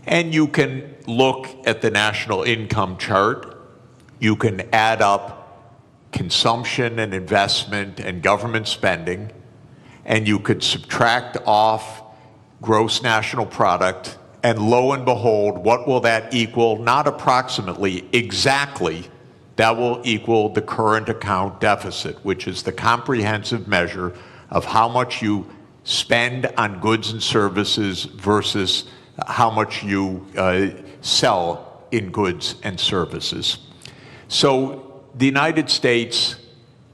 And you can look at the national income chart. You can add up consumption and investment and government spending, and you could subtract off gross national product, and lo and behold, what will that equal? Not approximately, exactly. That will equal the current account deficit, which is the comprehensive measure of how much you spend on goods and services versus how much you sell in goods and services. So the United States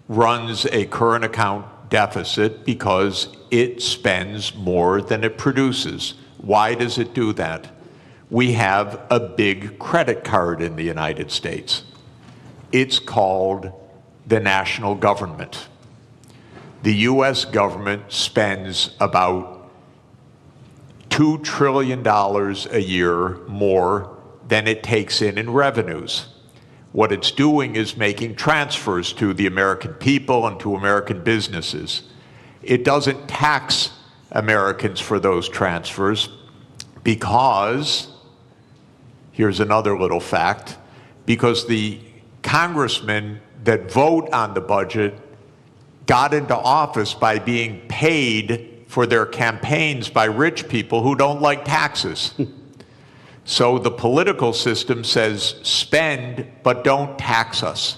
runs a current account deficit because it spends more than it produces. Why does it do that? We have a big credit card in the United States. It's called the national government. The US government spends about $2 trillion a year more than it takes in revenues. What it's doing is making transfers to the American people and to American businesses. It doesn't tax Americans for those transfers because, here's another little fact, because the congressmen that vote on the budget got into office by being paid for their campaigns by rich people who don't like taxes. So the political system says, spend, but don't tax us.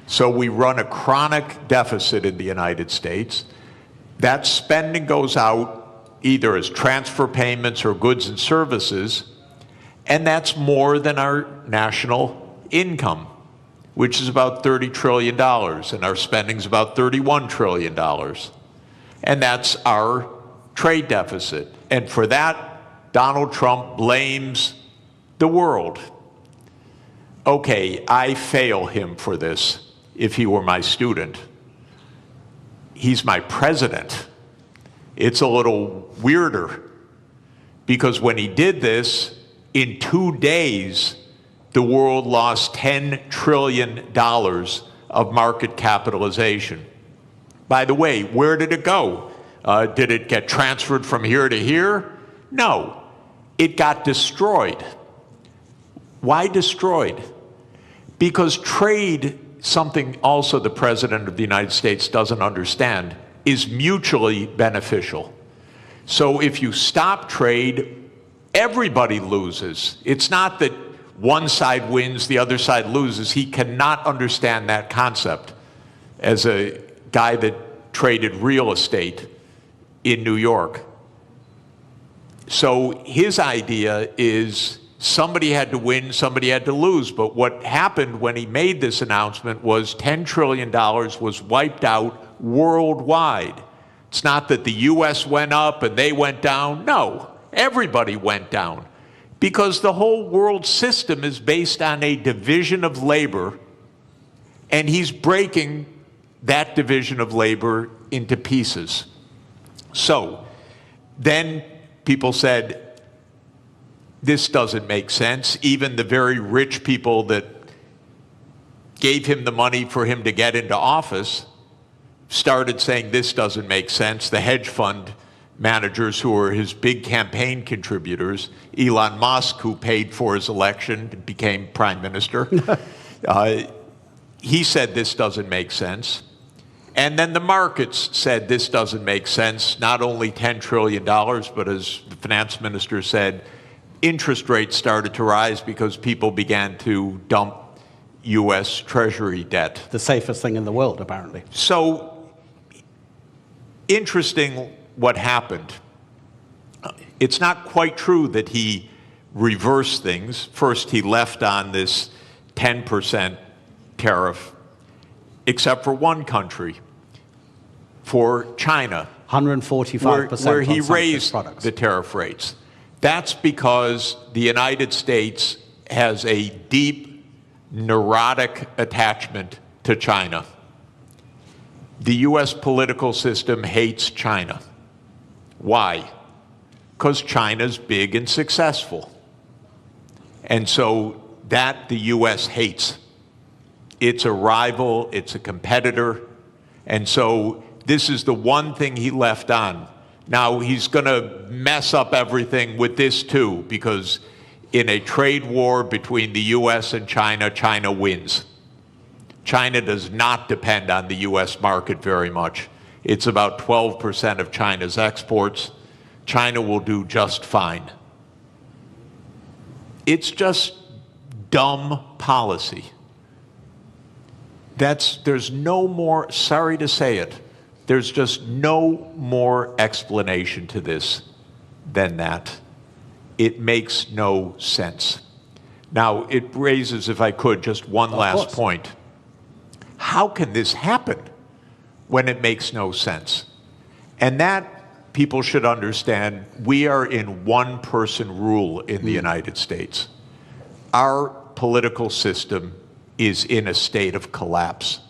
So we run a chronic deficit in the United States. That spending goes out either as transfer payments or goods and services, and that's more than our national income, which is about $30 trillion, and our spending is about $31 trillion. And that's our trade deficit. And for that, Donald Trump blames the world. Okay, I fail him for this if he were my student. He's my president. It's a little weirder because when he did this, in 2 days, the world lost $10 trillion of market capitalization. By the way, where did it go? Did it get transferred from here to here? No. It got destroyed. Why destroyed? Because trade, something also the President of the United States doesn't understand, is mutually beneficial. So if you stop trade, everybody loses. It's not that one side wins, the other side loses. He cannot understand that concept as a guy that traded real estate in New York. So his idea is somebody had to win, somebody had to lose. But what happened when he made this announcement was $10 trillion was wiped out worldwide. It's not that the US went up and they went down. No, everybody went down. Because the whole world system is based on a division of labor, and he's breaking that division of labor into pieces. So then people said, this doesn't make sense. Even the very rich people that gave him the money for him to get into office started saying this doesn't make sense. The hedge fund managers who were his big campaign contributors, Elon Musk, who paid for his election and became prime minister, he said this doesn't make sense. And then the markets said this doesn't make sense. Not only $10 trillion, but as the finance minister said, interest rates started to rise because people began to dump U.S. Treasury debt. The safest thing in the world, apparently. So, interesting what happened. It's not quite true that he reversed things. First, he left on this 10% tariff, except for one country, for China. 145% where he on some raised products. the tariff rates. That's because the United States has a deep, neurotic attachment to China. The U.S. political system hates China. Why? Because China's big and successful. And so that the U.S. hates. It's a rival, it's a competitor, and so this is the one thing he left on. Now, he's going to mess up everything with this too, because in a trade war between the U.S. and China, China wins. China does not depend on the U.S. market very much. It's about 12% of China's exports. China will do just fine. It's just dumb policy. There's no more, sorry to say it, there's just no more explanation to this than that. It makes no sense. Now, it raises, if I could, just one last point. How can this happen when it makes no sense? And that, people should understand, we are in one-person rule in the United States. Our political system is in a state of collapse.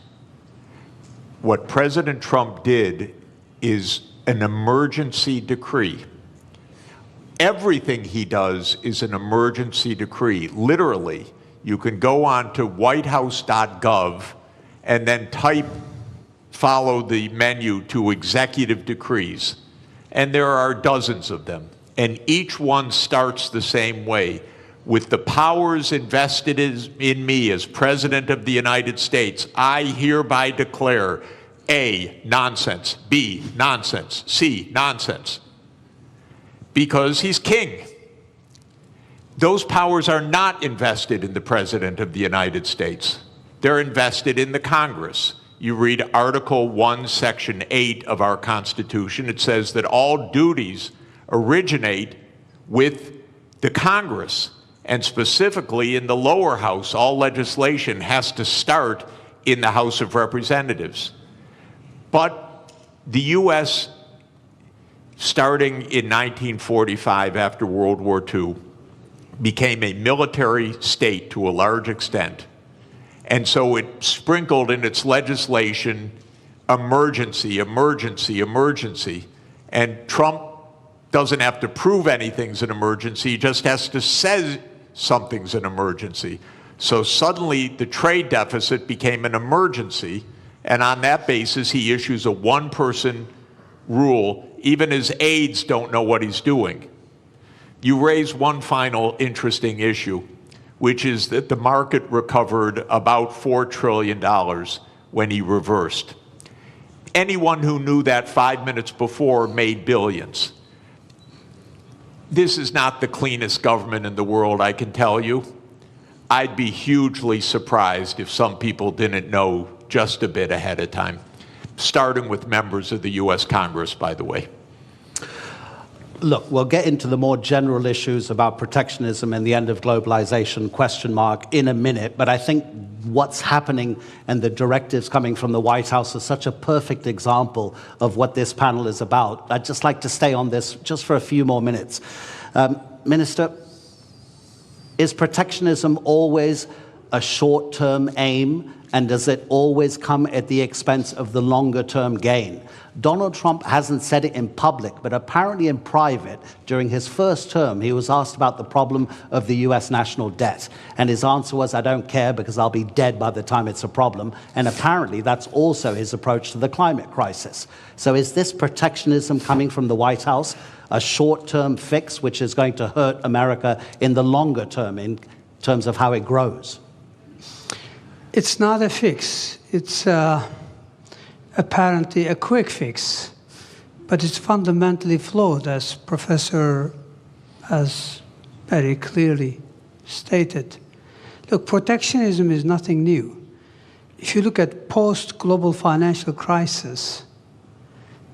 What President Trump did is an emergency decree. Everything he does is an emergency decree. Literally, you can go on to whitehouse.gov and then follow the menu to executive decrees. And there are dozens of them. And each one starts the same way. With the powers invested in me as President of the United States, I hereby declare A, nonsense, B, nonsense, C, nonsense. Because he's king. Those powers are not invested in the President of the United States. They're invested in the Congress. You read Article 1, Section 8 of our Constitution. It says that all duties originate with the Congress. And specifically in the lower house, all legislation has to start in the House of Representatives. But the U.S., starting in 1945 after World War II, became a military state to a large extent. And so it sprinkled in its legislation emergency, emergency, emergency. And Trump doesn't have to prove anything's an emergency, he just has to say something's an emergency. So suddenly the trade deficit became an emergency, and on that basis he issues a one-person rule. Even his aides don't know what he's doing. You raise one final interesting issue, which is that the market recovered about $4 trillion when he reversed. Anyone who knew that 5 minutes before made billions. This is not the cleanest government in the world, I can tell you. I'd be hugely surprised if some people didn't know just a bit ahead of time, starting with members of the U.S. Congress, by the way. Look, we'll get into the more general issues about protectionism and the end of globalization, question mark, in a minute. But I think what's happening and the directives coming from the White House is such a perfect example of what this panel is about. I'd just like to stay on this just for a few more minutes. Minister, is protectionism always a short-term aim, and does it always come at the expense of the longer-term gain? Donald Trump hasn't said it in public, but apparently in private, during his first term, he was asked about the problem of the U.S. national debt. And his answer was, I don't care because I'll be dead by the time it's a problem. And apparently that's also his approach to the climate crisis. So is this protectionism coming from the White House a short-term fix, which is going to hurt America in the longer term in terms of how it grows? It's not a fix. It's apparently a quick fix, but it's fundamentally flawed, as Professor has very clearly stated. Look, protectionism is nothing new. If you look at post-global financial crisis,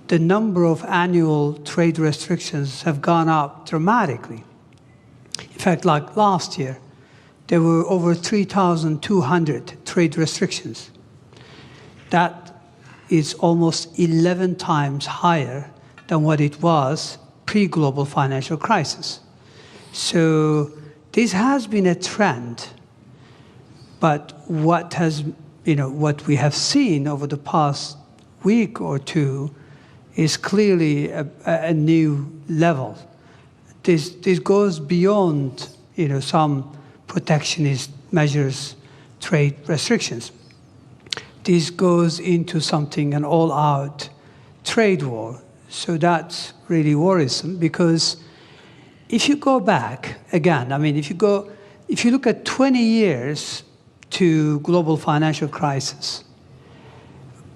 the number of annual trade restrictions have gone up dramatically. In fact, like last year, there were over 3,200 trade restrictions. That is almost 11 times higher than what it was pre-global financial crisis. So this has been a trend, but what we have seen over the past week or two is clearly a new level. This goes beyond some protectionist measures, trade restrictions. This goes into something, an all-out trade war, So that's really worrisome, because if you go back, again, I mean, if you look at 20 years to global financial crisis,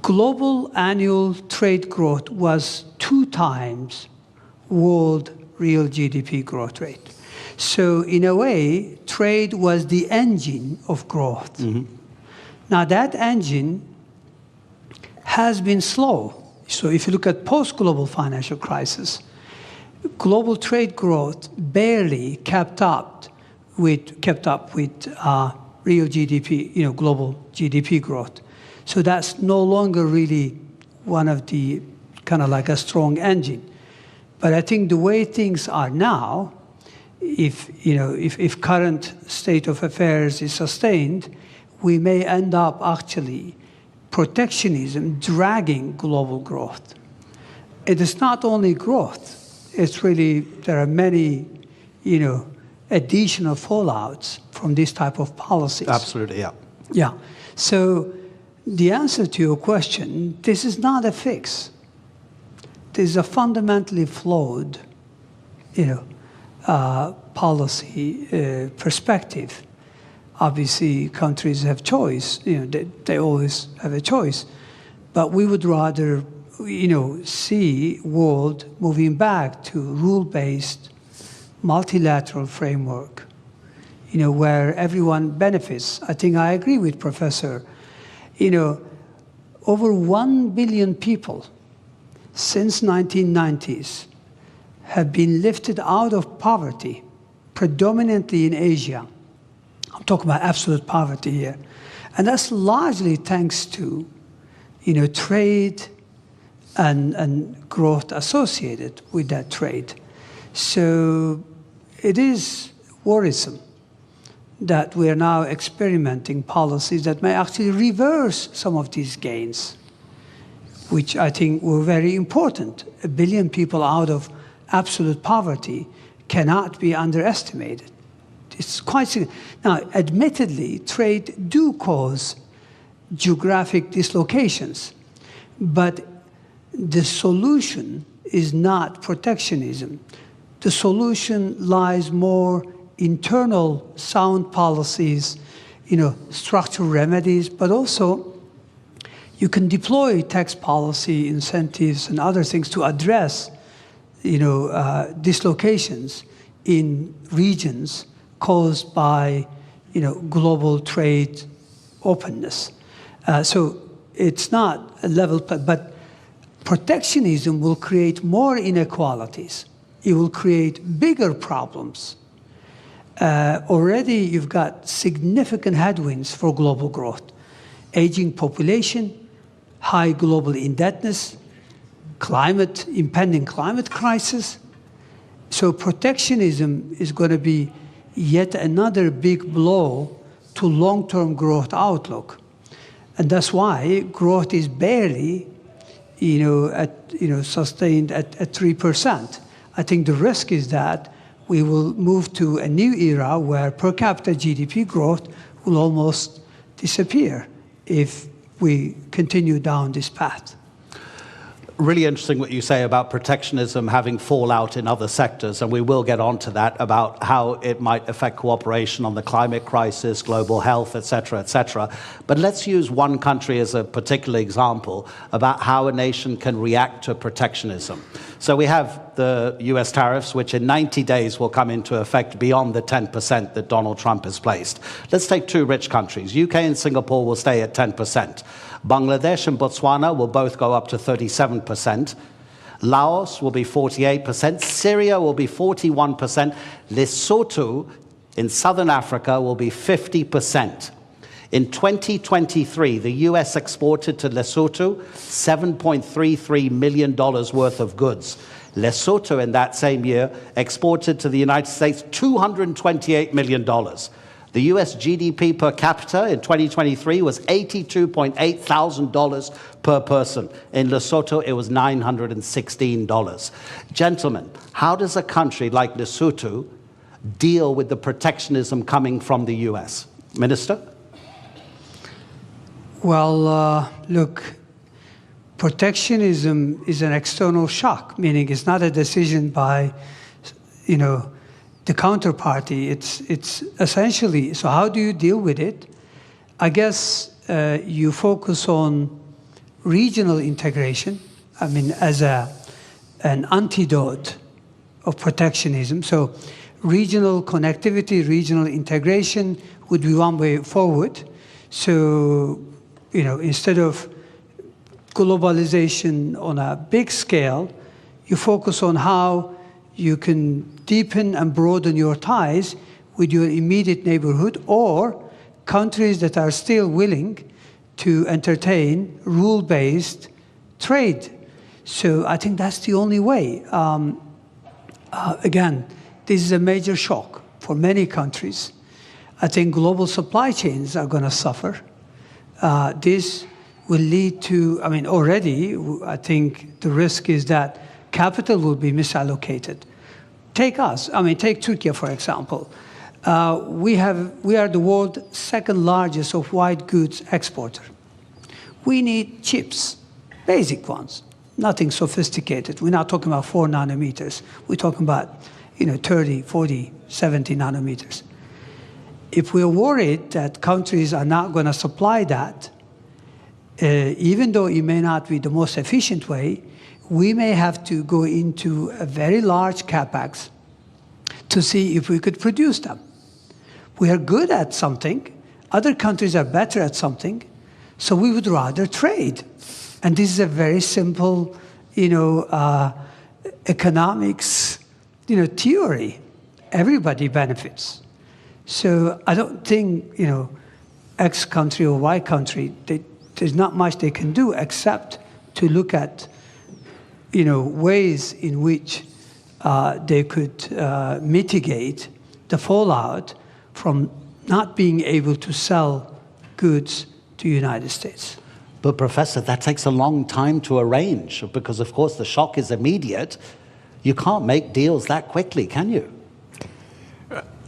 global annual trade growth was 2 times world real GDP growth rate. So in a way, trade was the engine of growth. Now that engine has been slow. So if you look at post-global financial crisis, global trade growth barely kept up with real GDP, global GDP growth. So that's no longer really one of the kind of like a strong engine. But I think the way things are now, if current state of affairs is sustained, we may end up actually protectionism dragging global growth. It is not only growth, it's really, there are many, additional fallouts from this type of policies. Absolutely, yeah. Yeah. So the answer to your question, this is not a fix. This is a fundamentally flawed, policy perspective. Obviously, countries have choice. They always have a choice. But we would rather, see world moving back to rule-based, multilateral framework, where everyone benefits. I think I agree with Professor. Over 1 billion people since 1990s have been lifted out of poverty, predominantly in Asia. I'm talking about absolute poverty here. And that's largely thanks to, trade and growth associated with that trade. So it is worrisome that we are now experimenting policies that may actually reverse some of these gains, which I think were very important. 1 billion people out of absolute poverty cannot be underestimated. It's quite significant. Now, admittedly, trade do cause geographic dislocations, but the solution is not protectionism. The solution lies more internal sound policies, structural remedies, but also you can deploy tax policy incentives and other things to address, dislocations in regions caused by, global trade openness. So it's not a level, but protectionism will create more inequalities. It will create bigger problems. Already you've got significant headwinds for global growth. Aging population, high global indebtedness, impending climate crisis. So protectionism is going to be yet another big blow to long-term growth outlook. And that's why growth is barely, sustained at 3%. I think the risk is that we will move to a new era where per capita GDP growth will almost disappear if we continue down this path. Really interesting what you say about protectionism having fallout in other sectors, and we will get on to that, about how it might affect cooperation on the climate crisis, global health, et cetera, et cetera. But let's use one country as a particular example about how a nation can react to protectionism. So we have the US tariffs, which in 90 days will come into effect beyond the 10% that Donald Trump has placed. Let's take 2 rich countries. UK and Singapore will stay at 10%. Bangladesh and Botswana will both go up to 37%. Laos will be 48%. Syria will be 41%. Lesotho in southern Africa will be 50%. In 2023, the US exported to Lesotho $7.33 million worth of goods. Lesotho in that same year exported to the United States $228 million. The US GDP per capita in 2023 was $82.8 thousand per person. In Lesotho, it was $916. Gentlemen, how does a country like Lesotho deal with the protectionism coming from the US? Minister? Well, look, protectionism is an external shock, meaning it's not a decision by, the counterparty. It's essentially, so how do you deal with it? I guess you focus on regional integration, as an antidote of protectionism. So regional connectivity, regional integration would be one way forward. So, instead of globalization on a big scale, you focus on how you can deepen and broaden your ties with your immediate neighborhood or countries that are still willing to entertain rule-based trade. So I think that's the only way. Again, this is a major shock for many countries. I think global supply chains are going to suffer. This will lead to, already, I think the risk is that capital will be misallocated. Take us, take Turkey, for example. We are the world's second largest of white goods exporter. We need chips, basic ones, nothing sophisticated. We're not talking about 4 nanometers. We're talking about 30, 40, 70 nanometers. If we're worried that countries are not going to supply that, even though it may not be the most efficient way, we may have to go into a very large capex to see if we could produce them. We are good at something. Other countries are better at something. So we would rather trade. And this is a very simple, economics, theory. Everybody benefits. So I don't think, X country or Y country, there's not much they can do except to look at, ways in which they could mitigate the fallout from not being able to sell goods to the United States. But Professor, that takes a long time to arrange because, of course, the shock is immediate. You can't make deals that quickly, can you?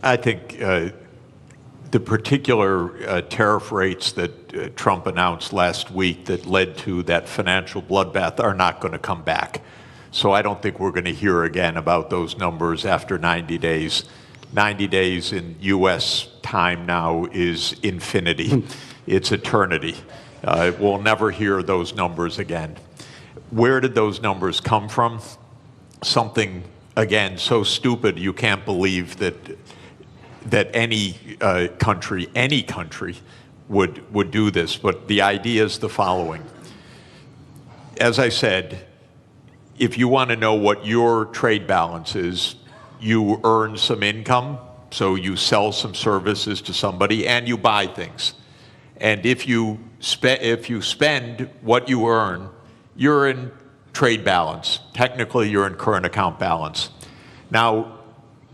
I think the particular tariff rates that Trump announced last week that led to that financial bloodbath are not going to come back. So I don't think we're going to hear again about those numbers after 90 days. 90 days in U.S. time now is infinity. It's eternity. We'll never hear those numbers again. Where did those numbers come from? Something, again, so stupid you can't believe that any country would do this. But the idea is the following. As I said, if you want to know what your trade balance is, you earn some income, so you sell some services to somebody and you buy things. And if you spend what you earn, you're in trade balance. Technically, you're in current account balance. Now,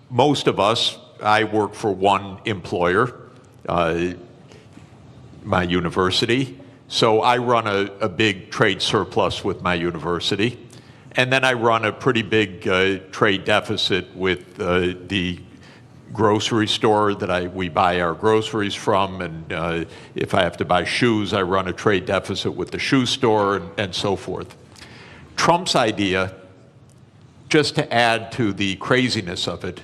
most of us, I work for one employer, my university, so I run a big trade surplus with my university. And then I run a pretty big trade deficit with the grocery store that we buy our groceries from, and if I have to buy shoes, I run a trade deficit with the shoe store, and so forth. Trump's idea, just to add to the craziness of it,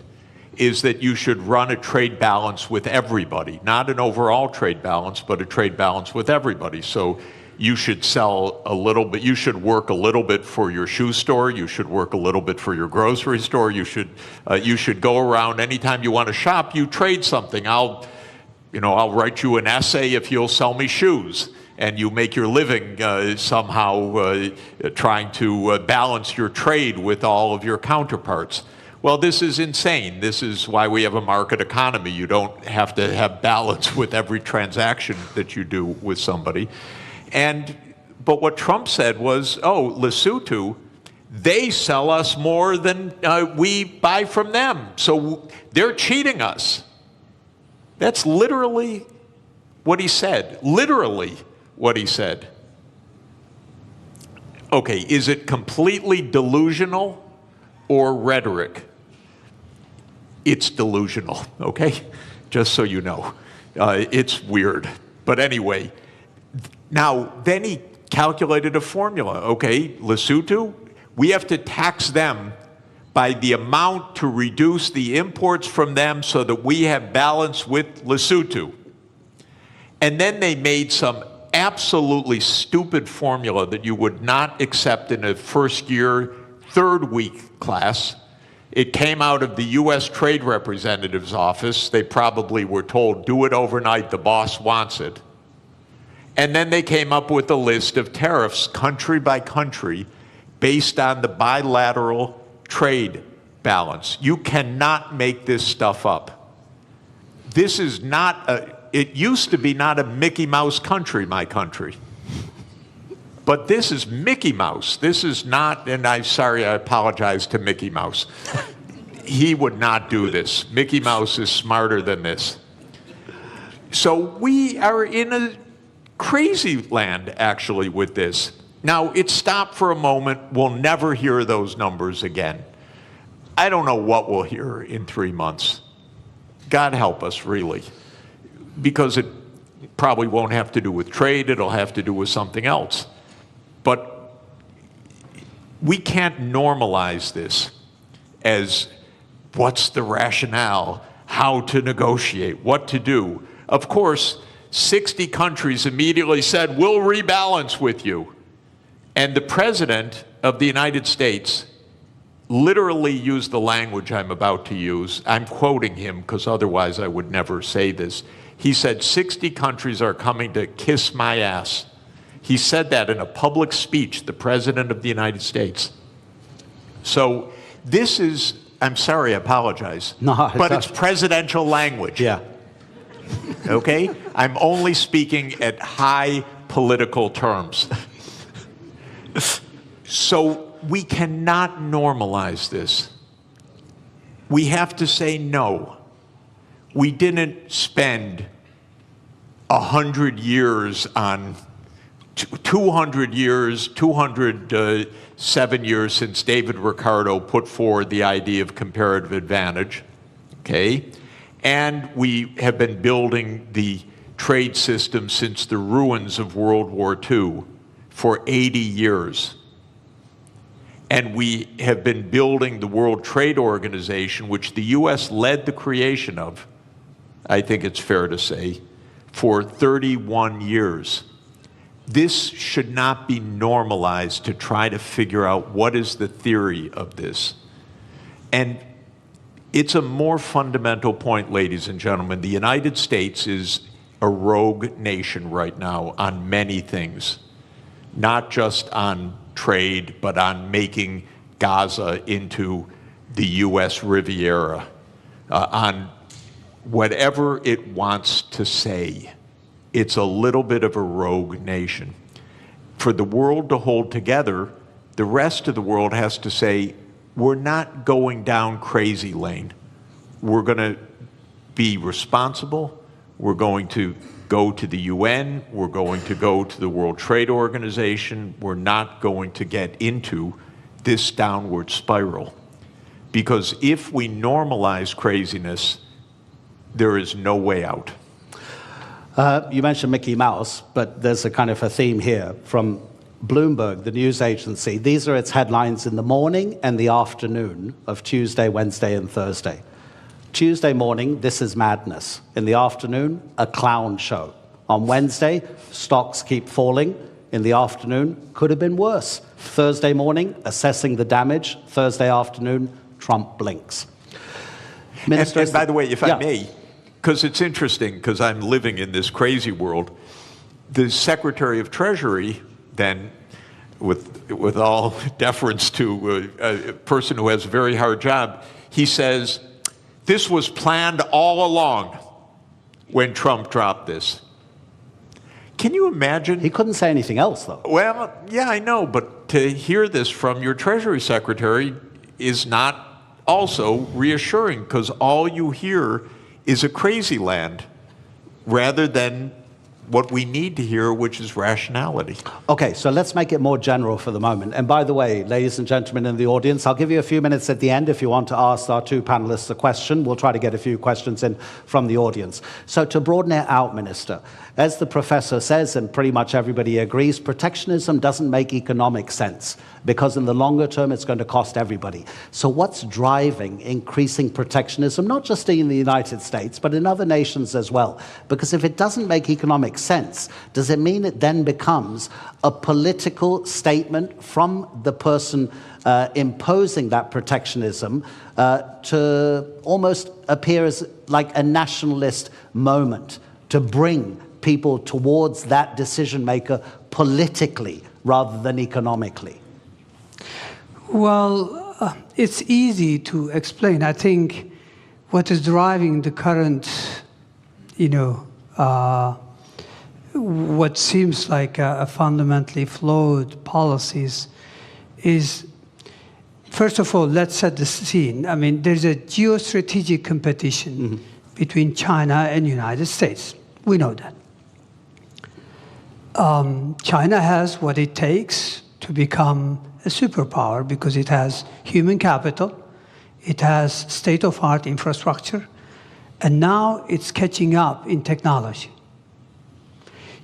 is that you should run a trade balance with everybody, not an overall trade balance, but a trade balance with everybody. So you should sell a little bit, you should work a little bit for your shoe store, you should work a little bit for your grocery store, you should go around anytime you want to shop, you trade something. I'll write you an essay if you'll sell me shoes, and you make your living somehow trying to balance your trade with all of your counterparts. Well, this is insane. This is why we have a market economy. You don't have to have balance with every transaction that you do with somebody. But what Trump said was, oh, Lesotho, they sell us more than we buy from them. So they're cheating us. That's literally what he said. Literally what he said. Okay, is it completely delusional or rhetoric? It's delusional, okay? Just so you know. It's weird. But anyway, now, then he calculated a formula. Okay, Lesotho, we have to tax them by the amount to reduce the imports from them so that we have balance with Lesotho. And then they made some absolutely stupid formula that you would not accept in a first year, third week class. It came out of the US Trade Representative's office. They probably were told, do it overnight, the boss wants it. And then they came up with a list of tariffs, country by country, based on the bilateral trade balance. You cannot make this stuff up. This is not it used to be not a Mickey Mouse country, my country. But this is Mickey Mouse. This is not, and I'm sorry, I apologize to Mickey Mouse. He would not do this. Mickey Mouse is smarter than this. So we are in a crazy land, actually, with this. Now, it stopped for a moment. We'll never hear those numbers again. I don't know what we'll hear in 3 months. God help us, really. Because it probably won't have to do with trade. It'll have to do with something else. But we can't normalize this as what's the rationale, how to negotiate, what to do. Of course, 60 countries immediately said, we'll rebalance with you. And the President of the United States literally used the language I'm about to use. I'm quoting him because otherwise I would never say this. He said, 60 countries are coming to kiss my ass. He said that in a public speech, the President of the United States. So this is, I'm sorry, I apologize. No, but it's presidential language. Yeah. Okay? I'm only speaking at high political terms. So we cannot normalize this. We have to say no. We didn't spend 100 years on 200 years, 207 years since David Ricardo put forward the idea of comparative advantage, okay? And we have been building the trade system since the ruins of World War II for 80 years. And we have been building the World Trade Organization, which the US led the creation of, I think it's fair to say, for 31 years. This should not be normalized to try to figure out what is the theory of this. And it's a more fundamental point, ladies and gentlemen. The United States is a rogue nation right now on many things, not just on trade, but on making Gaza into the US Riviera, on whatever it wants to say. It's a little bit of a rogue nation. For the world to hold together, the rest of the world has to say, we're not going down crazy lane. We're going to be responsible. We're going to go to the UN. We're going to go to the World Trade Organization. We're not going to get into this downward spiral. Because if we normalize craziness, there is no way out. You mentioned Mickey Mouse, but there's a kind of a theme here from Bloomberg, the news agency. These are its headlines in the morning and the afternoon of Tuesday, Wednesday, and Thursday. Tuesday morning, this is madness. In the afternoon, a clown show. On Wednesday, stocks keep falling. In the afternoon, could have been worse. Thursday morning, assessing the damage. Thursday afternoon, Trump blinks. Minister, and by the way, if I may, because it's interesting, because I'm living in this crazy world, the Secretary of Treasury then, with all deference to a person who has a very hard job, he says, this was planned all along when Trump dropped this. Can you imagine? He couldn't say anything else, though. Well, yeah, I know, but to hear this from your Treasury Secretary is not also reassuring, because all you hear is a crazy land rather than what we need to hear, which is rationality. Okay, so let's make it more general for the moment. And by the way, ladies and gentlemen in the audience, I'll give you a few minutes at the end if you want to ask our two panelists a question. We'll try to get a few questions in from the audience. So to broaden it out, Minister, as the professor says, and pretty much everybody agrees, protectionism doesn't make economic sense because in the longer term, it's going to cost everybody. So what's driving increasing protectionism, not just in the United States, but in other nations as well? Because if it doesn't make economic sense, does it mean it then becomes a political statement from the person imposing that protectionism to almost appear as like a nationalist moment to bring people towards that decision maker politically rather than economically? Well, it's easy to explain. I think what is driving the current, what seems like a fundamentally flawed policies is, first of all, let's set the scene. I mean, there's a geostrategic competition between China and the United States. We know that. China has what it takes to become a superpower because it has human capital, it has state-of-the-art infrastructure, and now it's catching up in technology.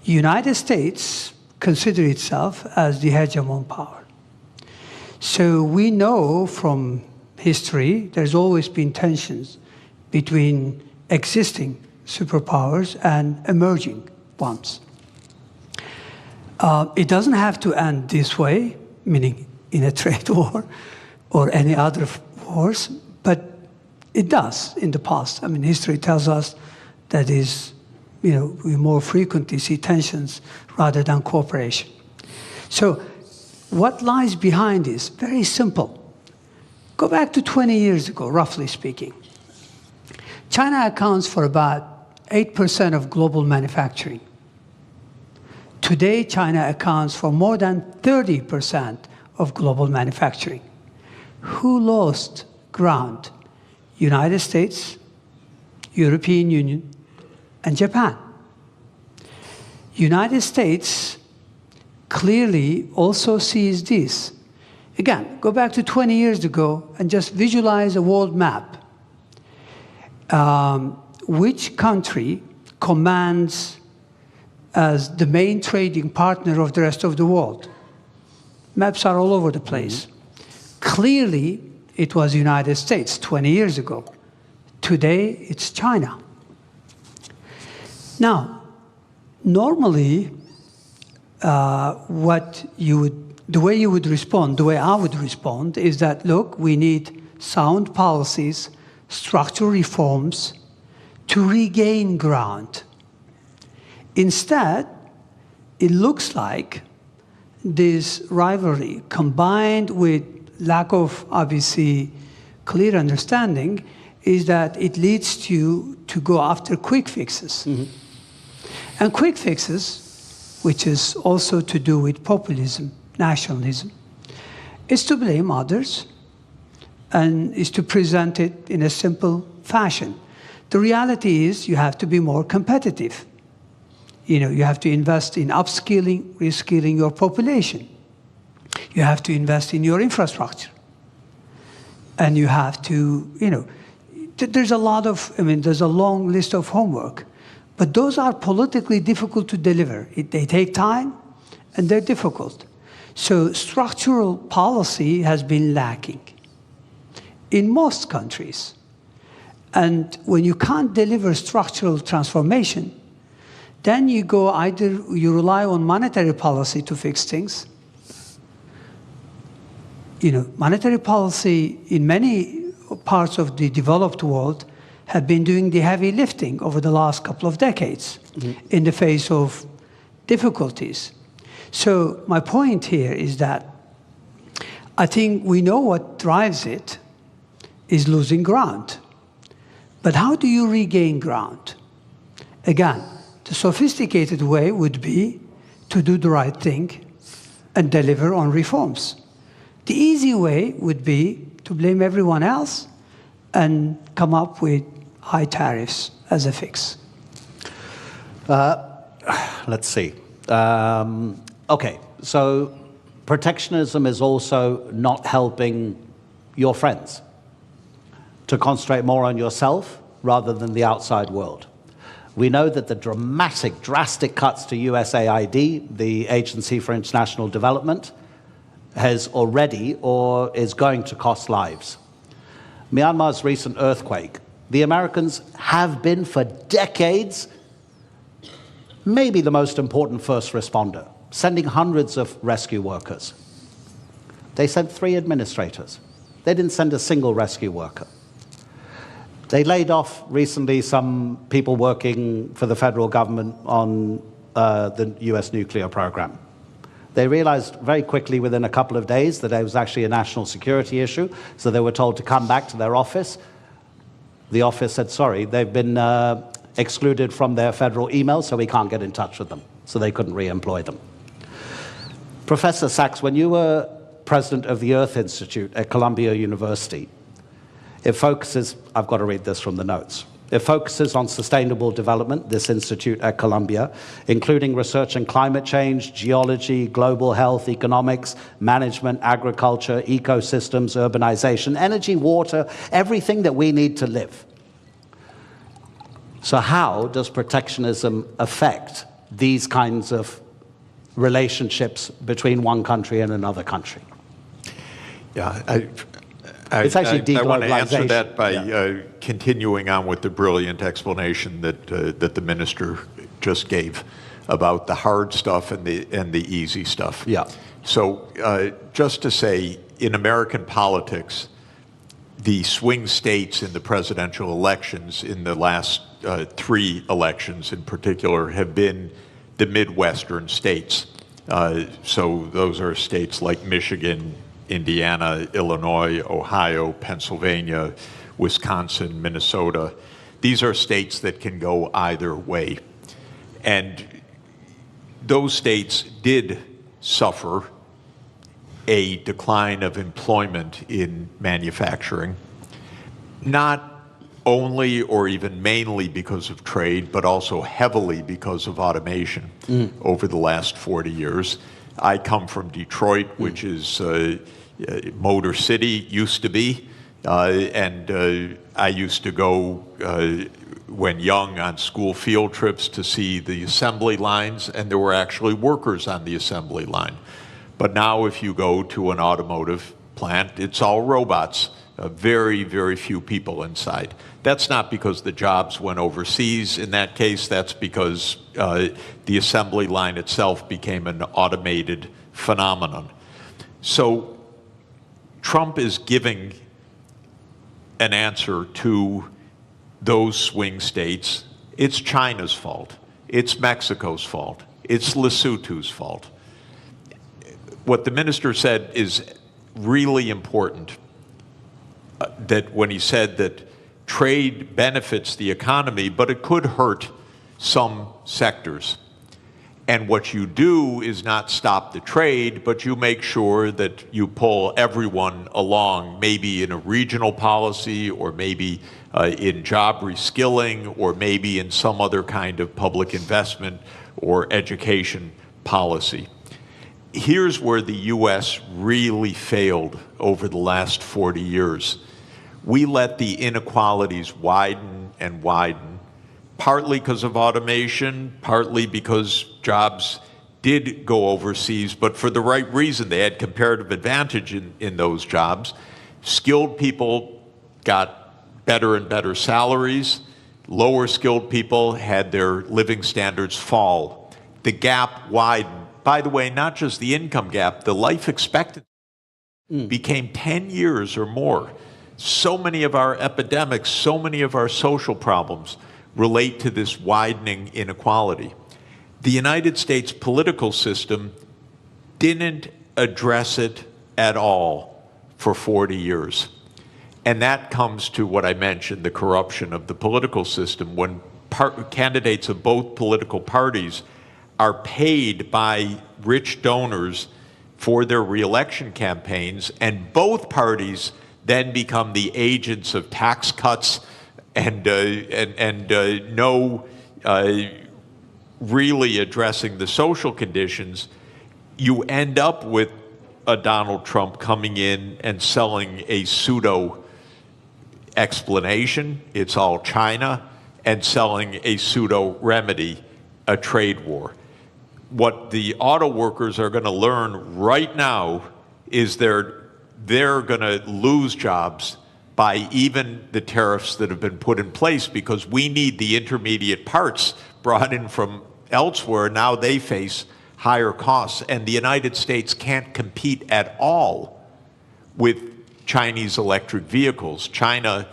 The United States considers itself as the hegemon power. So we know from history there's always been tensions between existing superpowers and emerging ones. It doesn't have to end this way, meaning in a trade war or any other wars, but it does in the past. I mean, history tells us that we more frequently see tensions rather than cooperation. So what lies behind this? Very simple. Go back to 20 years ago, roughly speaking. China accounts for about 8% of global manufacturing. Today, China accounts for more than 30% of global manufacturing. Who lost ground? United States, European Union, and Japan. United States clearly also sees this. Again, go back to 20 years ago and just visualize a world map. Which country commands as the main trading partner of the rest of the world? Maps are all over the place. Clearly, it was the United States 20 years ago. Today, it's China. Now, normally, the way you would respond, the way I would respond, is that, look, we need sound policies, structural reforms to regain ground. Instead, it looks like this rivalry, combined with lack of, obviously, clear understanding, is that it leads you to go after quick fixes. And quick fixes, which is also to do with populism, nationalism, is to blame others and is to present it in a simple fashion. The reality is you have to be more competitive. You have to invest in upskilling, reskilling your population. You have to invest in your infrastructure. And you have to, there's a long list of homework. But those are politically difficult to deliver. They take time, and they're difficult. So structural policy has been lacking in most countries. And when you can't deliver structural transformation, then you rely on monetary policy to fix things. Monetary policy in many parts of the developed world have been doing the heavy lifting over the last couple of decades in the face of difficulties. So my point here is that I think we know what drives it is losing ground. But how do you regain ground? Again, the sophisticated way would be to do the right thing and deliver on reforms. The easy way would be to blame everyone else and come up with high tariffs as a fix. let's see. Okay, so protectionism is also not helping your friends to concentrate more on yourself rather than the outside world. We know that the drastic cuts to USAID, the Agency for International Development, has already or is going to cost lives. Myanmar's recent earthquake, the Americans have been for decades maybe the most important first responder, sending hundreds of rescue workers. They sent 3 administrators. They didn't send a single rescue worker. They laid off recently some people working for the federal government on the US nuclear program. They realized very quickly within a couple of days that it was actually a national security issue, so they were told to come back to their office. The office said, sorry, they've been excluded from their federal emails, so we can't get in touch with them. So they couldn't re-employ them. Professor Sachs, when you were president of the Earth Institute at Columbia University, it focuses, I've got to read this from the notes, it focuses on sustainable development, this institute at Columbia, including research in climate change, geology, global health, economics, management, agriculture, ecosystems, urbanization, energy, water, everything that we need to live. So how does protectionism affect these kinds of relationships between one country and another country? Yeah, It's actually I want to answer deglobalization. that by continuing on with the brilliant explanation that that the minister just gave about the hard stuff and the easy stuff. Yeah. So just to say, in American politics, the swing states in the presidential elections in the last 3 elections in particular have been the Midwestern states. So those are states like Michigan, Indiana, Illinois, Ohio, Pennsylvania, Wisconsin, Minnesota. These are states that can go either way. And those states did suffer a decline of employment in manufacturing, not only or even mainly because of trade, but also heavily because of automation over the last 40 years. I come from Detroit, which is Motor City, used to be, and I used to go when young on school field trips to see the assembly lines, and there were actually workers on the assembly line. But now if you go to an automotive plant, it's all robots, very, very few people inside. That's not because the jobs went overseas. In that case, that's because the assembly line itself became an automated phenomenon. So Trump is giving an answer to those swing states. It's China's fault. It's Mexico's fault. It's Lesotho's fault. What the minister said is really important, that when he said that trade benefits the economy, but it could hurt some sectors. And what you do is not stop the trade, but you make sure that you pull everyone along, maybe in a regional policy, or maybe in job reskilling, or maybe in some other kind of public investment or education policy. Here's where the U.S. really failed over the last 40 years. We let the inequalities widen and widen, partly because of automation, partly because jobs did go overseas, but for the right reason. They had comparative advantage in those jobs. Skilled people got better and better salaries. Lower skilled people had their living standards fall. The gap widened. By the way, not just the income gap, the life expectancy became 10 years or more. So many of our epidemics, so many of our social problems relate to this widening inequality. The United States political system didn't address it at all for 40 years. And that comes to what I mentioned, the corruption of the political system. When candidates of both political parties are paid by rich donors for their reelection campaigns, and both parties then become the agents of tax cuts and no really addressing the social conditions, you end up with a Donald Trump coming in and selling a pseudo explanation, it's all China, and selling a pseudo remedy, a trade war. What the auto workers are going to learn right now is they're going to lose jobs by even the tariffs that have been put in place, because we need the intermediate parts brought in from elsewhere. Now they face higher costs, and the United States can't compete at all with Chinese electric vehicles. The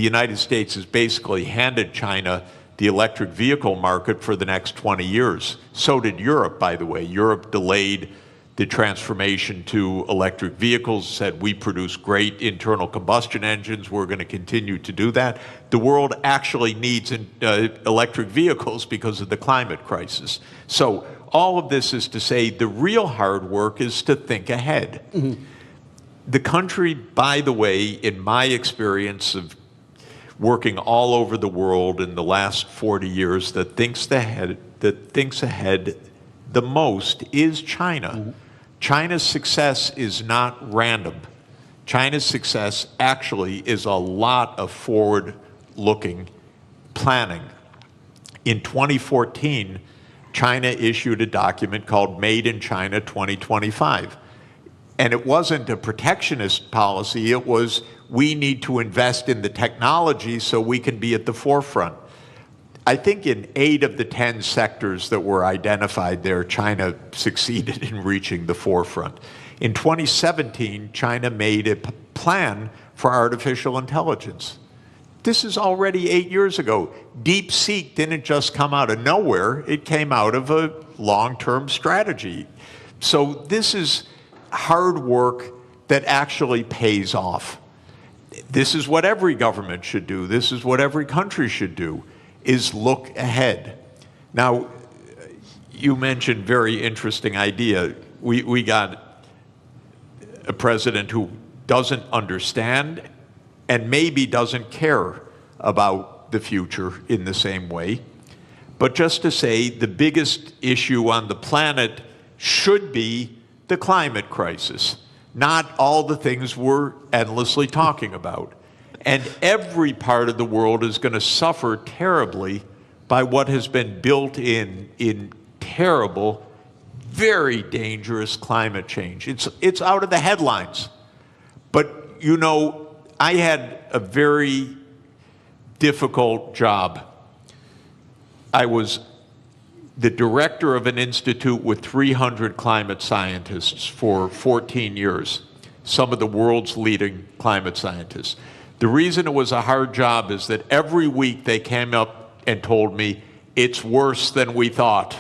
United States has basically handed China the electric vehicle market for the next 20 years. So did Europe, by the way. Europe delayed the transformation to electric vehicles, said we produce great internal combustion engines, we're going to continue to do that. The world actually needs electric vehicles because of the climate crisis. So all of this is to say the real hard work is to think ahead. Mm-hmm. The country, by the way, in my experience of working all over the world in the last 40 years, that thinks ahead the most is China. Mm-hmm. China's success is not random. China's success actually is a lot of forward-looking planning. In 2014, China issued a document called Made in China 2025. And it wasn't a protectionist policy, it was we need to invest in the technology so we can be at the forefront. I think in 8 of the 10 sectors that were identified there, China succeeded in reaching the forefront. In 2017, China made a plan for artificial intelligence. This is already 8 years ago. DeepSeek didn't just come out of nowhere, it came out of a long-term strategy. So this is hard work that actually pays off. This is what every government should do. This is what every country should do, is look ahead. Now, you mentioned very interesting idea. We got a president who doesn't understand and maybe doesn't care about the future in the same way. But just to say, the biggest issue on the planet should be the climate crisis, not all the things we're endlessly talking about. And every part of the world is going to suffer terribly by what has been built in terrible, very dangerous climate change. It's out of the headlines. But, you know, I had a very difficult job. I was the director of an institute with 300 climate scientists for 14 years, some of the world's leading climate scientists. The reason it was a hard job is that every week they came up and told me, it's worse than we thought.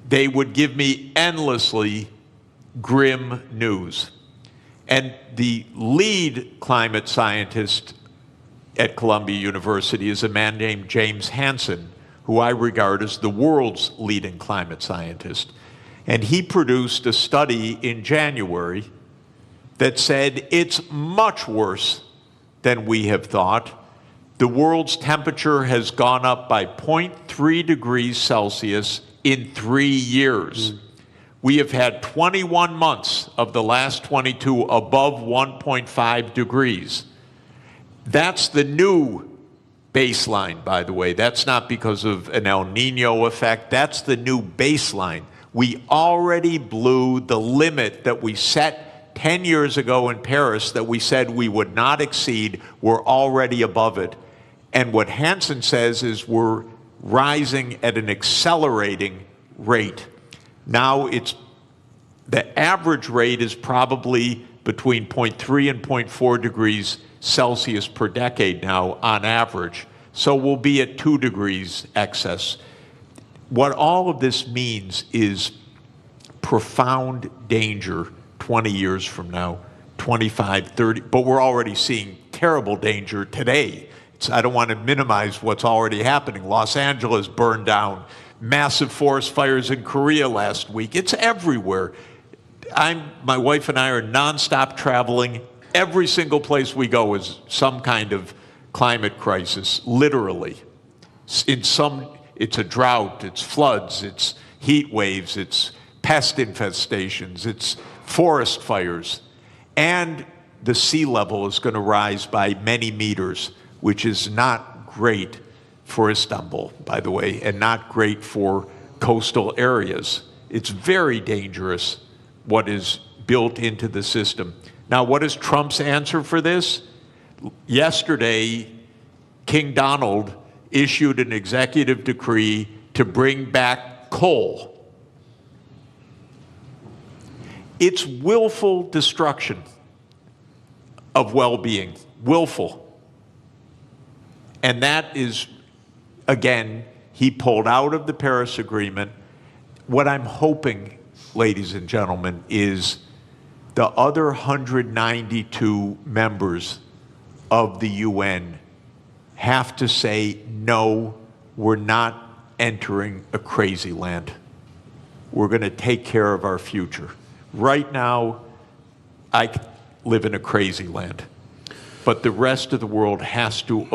They would give me endlessly grim news. And the lead climate scientist at Columbia University is a man named James Hansen, who I regard as the world's leading climate scientist. And he produced a study in January that said it's much worse than we have thought. The world's temperature has gone up by 0.3 degrees Celsius in 3 years. We have had 21 months of the last 22 above 1.5 degrees. That's the new baseline, by the way. That's not because of an El Nino effect. That's the new baseline. We already blew the limit that we set 10 years ago in Paris that we said we would not exceed. We're already above it. And what Hansen says is we're rising at an accelerating rate. Now the average rate is probably between 0.3 and 0.4 degrees Celsius per decade now on average. So we'll be at 2 degrees excess. What all of this means is profound danger 20 years from now, 25, 30, but we're already seeing terrible danger today. I don't want to minimize what's already happening. Los Angeles burned down, massive forest fires in Korea last week. It's everywhere. My wife and I are nonstop traveling. Every single place we go is some kind of climate crisis, literally. it's a drought, it's floods, it's heat waves, it's pest infestations, it's forest fires. And the sea level is going to rise by many meters, which is not great for Istanbul, by the way, and not great for coastal areas. It's very dangerous what is built into the system. Now, what is Trump's answer for this? Yesterday, King Donald issued an executive decree to bring back coal. It's willful destruction of well-being, willful. And that is, again, he pulled out of the Paris Agreement. What I'm hoping, ladies and gentlemen, is the other 192 members of the UN have to say, no, we're not entering a crazy land. We're going to take care of our future. Right now, I live in a crazy land, but the rest of the world has to